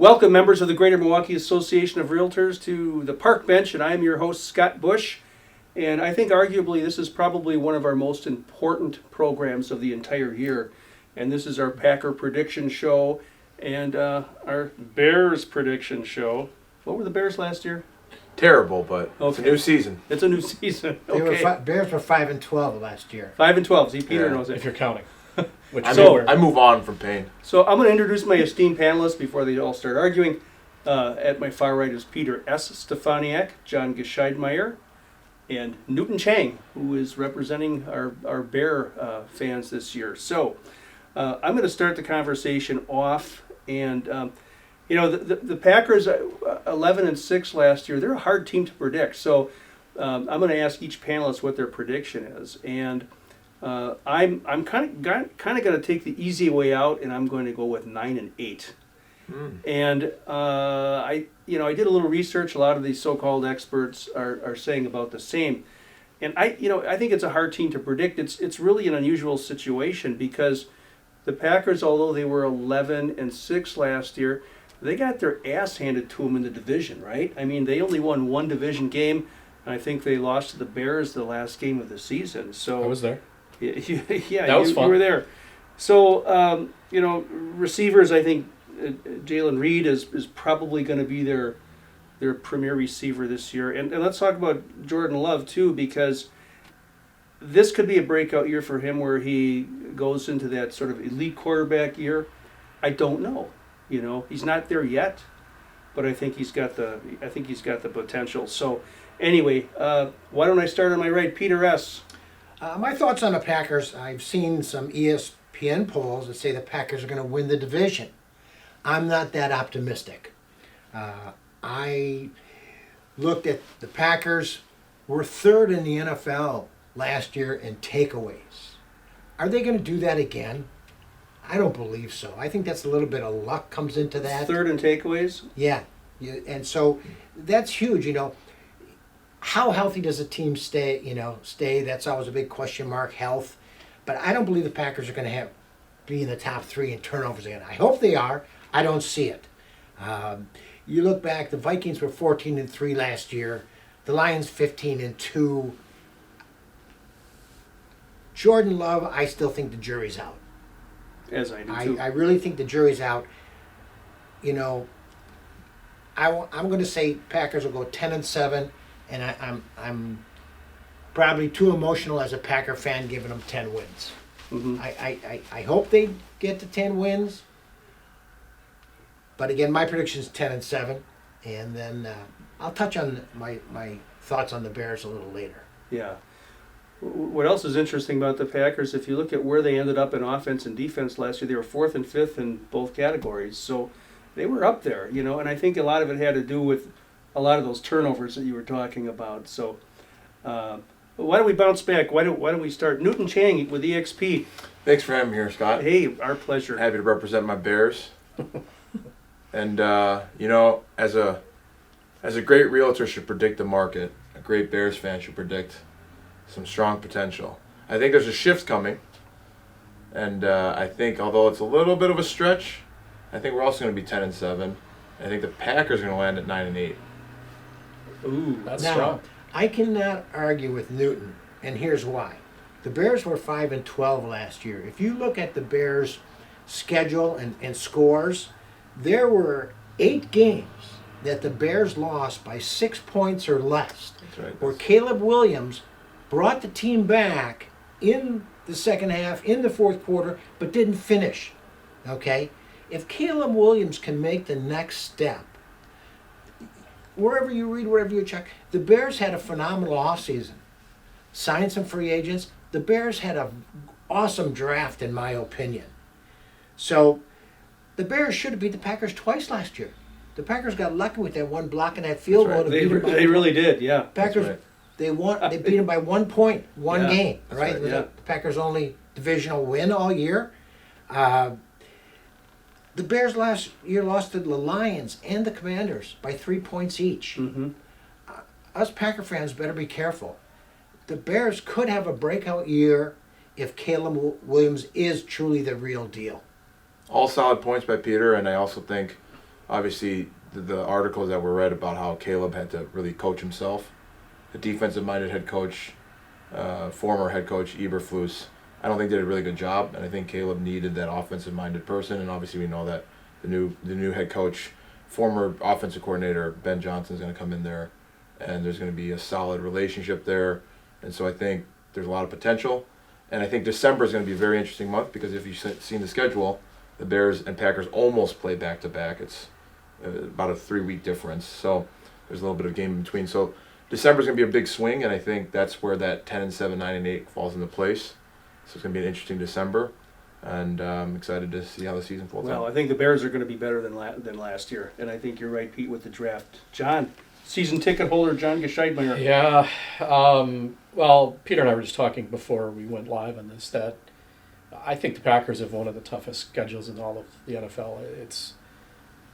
Welcome, members of the Greater Milwaukee Association of Realtors, to the Park Bench, and I am your host, Scott Bush. And I think arguably this is probably one of our most important programs of the entire year. And this is our Packer prediction show and our Bears prediction show. What were the Bears last year? Terrible, but it's a Okay. new season. It's a new season. They were Okay. Bears were 5-12 last year. 5-12. See, Peter Yeah. knows it. If you're counting. Which I move on from pain. So I'm going to introduce my esteemed panelists before they all start arguing. At my far right is Peter S. Stefaniak, John Gscheidmeier, and Newton Chang, who is representing our Bear fans this year. So I'm going to start the conversation off. And, the Packers, 11-6 last year, they're a hard team to predict. So I'm going to ask each panelist what their prediction is. And I'm kind of going to take the easy way out, and I'm going to go with 9-8. And I did a little research. A lot of these so-called experts are saying about the same. And I think it's a hard team to predict. It's really an unusual situation because the Packers, although they were 11-6 last year, they got their ass handed to them in the division, right? I mean, they only won one division game, and I think they lost to the Bears the last game of the season. So I was there. Yeah, That was you fun. were there. So, receivers, I think Jalen Reed is probably going to be their premier receiver this year. And let's talk about Jordan Love, too, because this could be a breakout year for him where he goes into that sort of elite quarterback year. I don't know. He's not there yet, but I think he's got the potential. So, anyway, why don't I start on my right, Peter S. My thoughts on the Packers, I've seen some ESPN polls that say the Packers are going to win the division. I'm not that optimistic. I looked at the Packers, were third in the NFL last year in takeaways. Are they going to do that again? I don't believe so. I think that's a little bit of luck comes into that. Third in takeaways? Yeah. And so that's huge, How healthy does a team stay? That's always a big question mark, health. But I don't believe the Packers are going to be in the top three in turnovers again. I hope they are. I don't see it. You look back, the Vikings were 14-3 last year. The Lions 15-2. Jordan Love, I still think the jury's out. As I do, too. I really think the jury's out. I'm going to say Packers will go 10-7. And I'm probably too emotional as a Packer fan giving them 10 wins. Mm-hmm. I hope they get to 10 wins. But again, my prediction is 10-7. And then I'll touch on my thoughts on the Bears a little later. Yeah. What else is interesting about the Packers, if you look at where they ended up in offense and defense last year, they were 4th and 5th in both categories. So they were up there, and I think a lot of it had to do with a lot of those turnovers that you were talking about. So why don't we bounce back? Why don't we start? Newton Chang with EXP. Thanks for having me here, Scott. Hey, our pleasure. Happy to represent my Bears. And as a great realtor should predict the market, a great Bears fan should predict some strong potential. I think there's a shift coming, and I think although it's a little bit of a stretch, I think we're also going to be 10-7. I think the Packers are going to land at 9-8. Ooh, That's Now, strong. I cannot argue with Newton, and here's why. The Bears were 5-12 last year. If you look at the Bears' schedule and scores, there were 8 games that the Bears lost by 6 points or less, That's right. where Caleb Williams brought the team back in the second half, in the fourth quarter, but didn't finish. Okay? If Caleb Williams can make the next step, wherever you read, wherever you check, the Bears had a phenomenal offseason. Signed some free agents. The Bears had an awesome draft, in my opinion. So, the Bears should have beat the Packers twice last year. The Packers got lucky with that one block and that field That's goal. right. to beat them by They really did, yeah. Packers, right. they beat them by 1 point, one Yeah, game, that's right? right, It was yeah. the Packers' only divisional win all year. The Bears last year lost to the Lions and the Commanders by 3 points each. Mm-hmm. Us Packer fans better be careful. The Bears could have a breakout year if Caleb Williams is truly the real deal. All solid points by Peter, and I also think obviously the articles that were read about how Caleb had to really coach himself. The defensive-minded head coach, former head coach Eberflus, I don't think did a really good job, and I think Caleb needed that offensive-minded person. And obviously, we know that the new head coach, former offensive coordinator Ben Johnson, is going to come in there, and there's going to be a solid relationship there. And so I think there's a lot of potential, and I think December is going to be a very interesting month because if you've seen the schedule, the Bears and Packers almost play back to back. It's about a 3-week difference, so there's a little bit of game in between. So December's going to be a big swing, and I think that's where that 10-7, 9-8 falls into place. So it's going to be an interesting December, and I'm excited to see how the season folds Well, out. I think the Bears are going to be better than last year, and I think you're right, Pete, with the draft. John, season ticket holder John Gscheidmeier. Yeah. Well, Peter and I were just talking before we went live on this that I think the Packers have one of the toughest schedules in all of the NFL.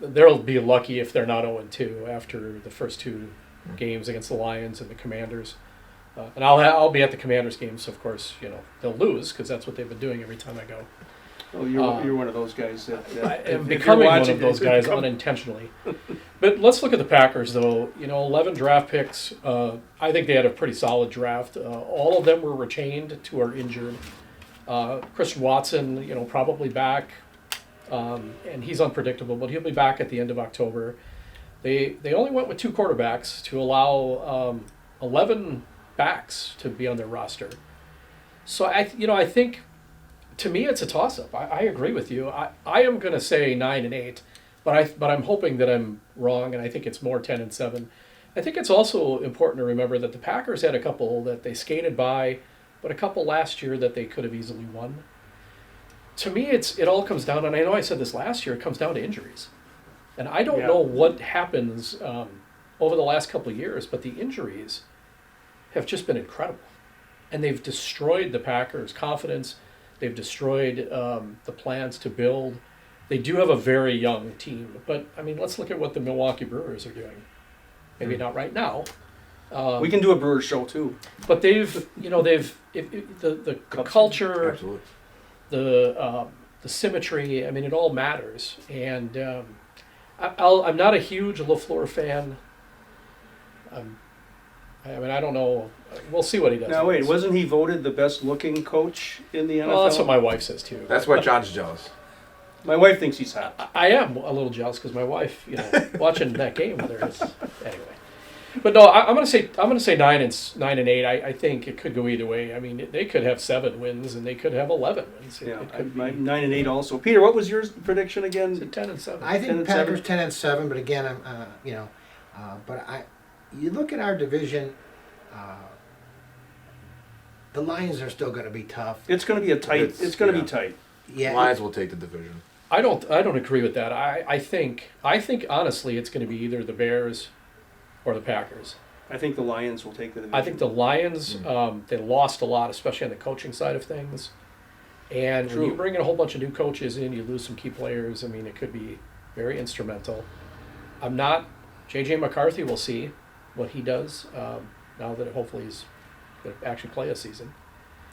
They'll be lucky if they're not 0-2 after the first 2 games against the Lions and the Commanders. And I'll be at the Commanders games, so of course, they'll lose because that's what they've been doing every time I go. Oh, you're one of those guys that I am if becoming you're one watching, of those guys unintentionally. But let's look at the Packers, though. 11 draft picks. I think they had a pretty solid draft. All of them were retained, 2 are injured. Christian Watson, probably back, and he's unpredictable, but he'll be back at the end of October. They only went with 2 quarterbacks to allow 11 backs to be on their roster. So I think, to me, it's a toss-up. I agree with you. I am going to say 9-8, but I'm hoping that I'm wrong, and I think it's more 10-7. I think it's also important to remember that the Packers had a couple that they skated by, but a couple last year that they could have easily won. To me, it all comes down, and I know I said this last year, it comes down to injuries. And I don't know what happens over the last couple of years, but the injuries have just been incredible. And they've destroyed the Packers' confidence. They've destroyed the plans to build. They do have a very young team. But, let's look at what the Milwaukee Brewers are doing. Maybe not right now. we can do a Brewers show too. But the culture, Absolutely. the symmetry, it all matters. And I'm not a huge LaFleur fan. I don't know. We'll see what he does. Now wait, wasn't he voted the best looking coach in the NFL? Well, that's what my wife says too. That's why John's jealous. My wife thinks he's hot. I am a little jealous because my wife, watching that game with her is anyway. But no, I'm gonna say 9-8. I think it could go either way. They could have 7 wins and they could have 11 wins. It could my be 9-8 also. Peter, what was your prediction again? 10-7. I 10 think and Packers 7? 10-7, but again, you look at our division. The Lions are still going to be tough. It's going to be a tight. It's going to be tight. Yeah, Lions will take the division. I don't agree with that. I think honestly it's going to be either the Bears or the Packers. I think the Lions will take the division. I think the Lions they lost a lot, especially on the coaching side of things. And when you True. bring in a whole bunch of new coaches in, you lose some key players. It could be very instrumental. I'm not J.J. McCarthy. We'll see what he does now that hopefully he's going to actually play a season.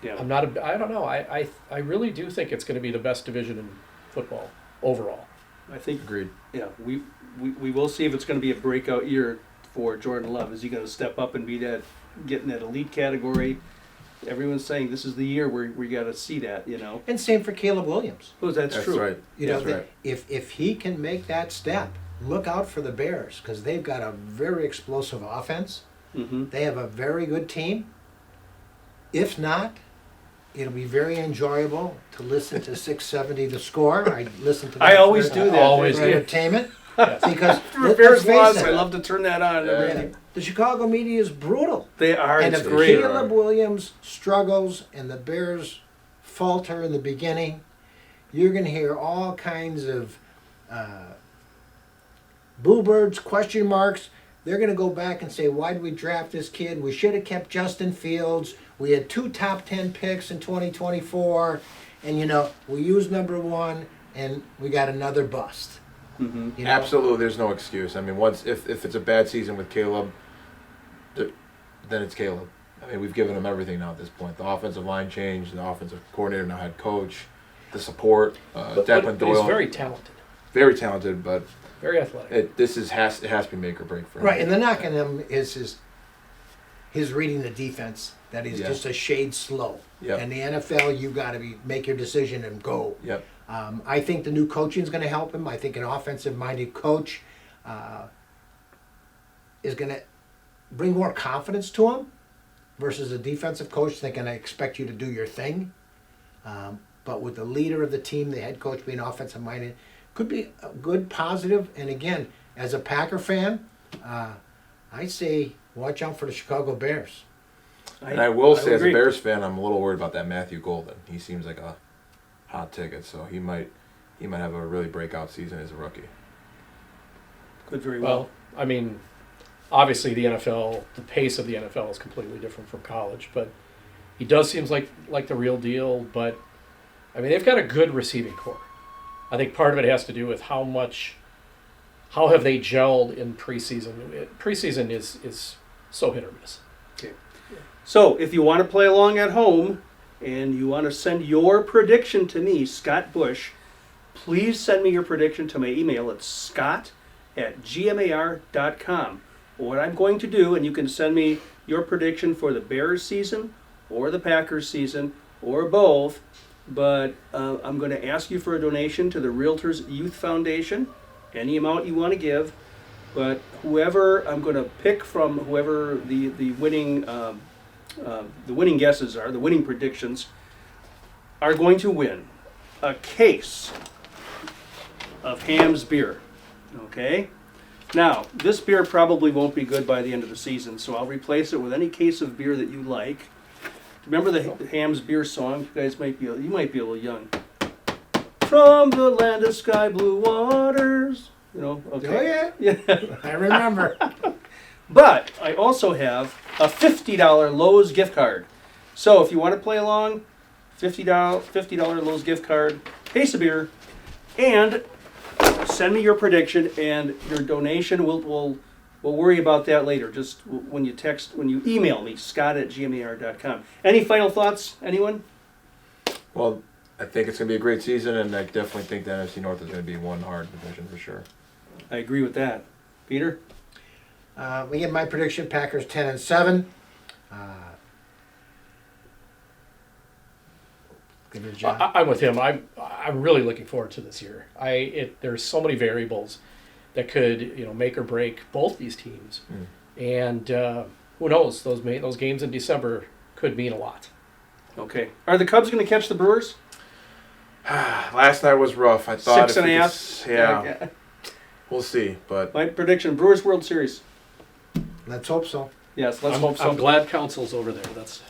Yeah. I don't know. I really do think it's going to be the best division in football overall. I think. Agreed. Yeah. We will see if it's going to be a breakout year for Jordan Love. Is he going to step up and be getting that elite category? Everyone's saying this is the year where we got to see that. and same for Caleb Williams. Oh, that's true. Right. That's right. If he can make that step, look out for the Bears because they've got a very explosive offense. Mm-hmm. They have a very good team. If not, it'll be very enjoyable to listen to 670 The Score. I listen to that. I always for- do that. Always for do. entertainment. Yes. Because For let's Bears face loss, it, I love to turn that on. the Chicago media is brutal. They are. And It's if great. Caleb Williams struggles and the Bears falter in the beginning, you're going to hear all kinds of boo birds, question marks. They're going to go back and say, why did we draft this kid? We should have kept Justin Fields. We had 2 top 10 picks in 2024. And, we used number 1 and we got another bust. Mm-hmm. Absolutely, there's no excuse. Once if it's a bad season with Caleb, then it's Caleb. We've given him everything now at this point. The offensive line changed, the offensive coordinator now head coach, the support, Declan But Doyle. he's very talented. very talented, but Very athletic. it has to be make or break for him. Right, and the knock on him is his reading the defense, that he's Yeah. just a shade slow. Yep. In the NFL, you got to make your decision and go. Yep. I think the new coaching is going to help him. I think an offensive-minded coach is going to bring more confidence to him versus a defensive coach thinking, I expect you to do your thing. But with the leader of the team, the head coach being offensive-minded, could be a good positive. And again, as a Packer fan, I say watch out for the Chicago Bears. And I will say, as a agree. Bears fan, I'm a little worried about that Matthew Golden. He seems like a hot ticket, so he might have a really breakout season as a rookie. Could very well. Well, I mean, obviously the NFL, the pace of the NFL is completely different from college, but he does seem like the real deal. But I mean, they've got a good receiving core. I think part of it has to do with how have they gelled in preseason. Preseason is so hit or miss. Okay. So if you want to play along at home and you want to send your prediction to me, Scott Bush, please send me your prediction to my email. It's scott@gmar.com. What I'm going to do, and you can send me your prediction for the Bears season or the Packers season or both, but I'm going to ask you for a donation to the Realtors Youth Foundation, any amount you want to give. But whoever I'm going to pick from, whoever the winning guesses are, the winning predictions, are going to win a case of Ham's beer. Okay? Now, this beer probably won't be good by the end of the season, so I'll replace it with any case of beer that you like. Remember the Ham's beer song? You guys might be a little young. From the land of sky blue waters. You know, okay. Oh, yeah. Yeah. I remember. But I also have a $50 Lowe's gift card. So if you want to play along, $50 Lowe's gift card, case of beer, and send me your prediction and your donation. We'll worry about that later. Just when you email me, scott@gmar.com. Any final thoughts, anyone? Well, I think it's going to be a great season, and I definitely think the NFC North is going to be one hard division for sure. I agree with that. Peter? We get my prediction: Packers 10-7. Give it a John. I'm with him. I'm really looking forward to this year. There's so many variables that could make or break both these teams, and who knows, those games in December could mean a lot. Okay. Are the Cubs going to catch the Brewers? Last night was rough. I thought 6.5. Yeah, we'll see. But My prediction: Brewers World Series. Let's hope so. Yes, let's hope so. I'm glad Council's over there. That's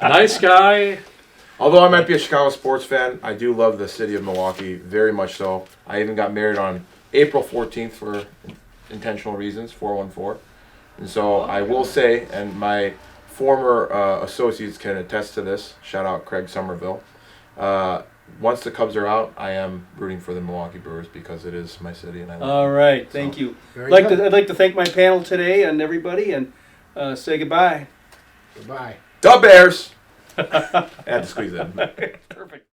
nice guy. although I might be a Chicago sports fan, I do love the city of Milwaukee very much so. I even got married on April 14th for intentional reasons, 414. And so I will say, and my former associates can attest to this, shout out Craig Somerville, once the Cubs are out, I am rooting for the Milwaukee Brewers because it is my city and I love All right. Thank you. Very I'd good. like to thank my panel today and everybody, and say goodbye. Goodbye. The Bears! I had to squeeze that in. Perfect.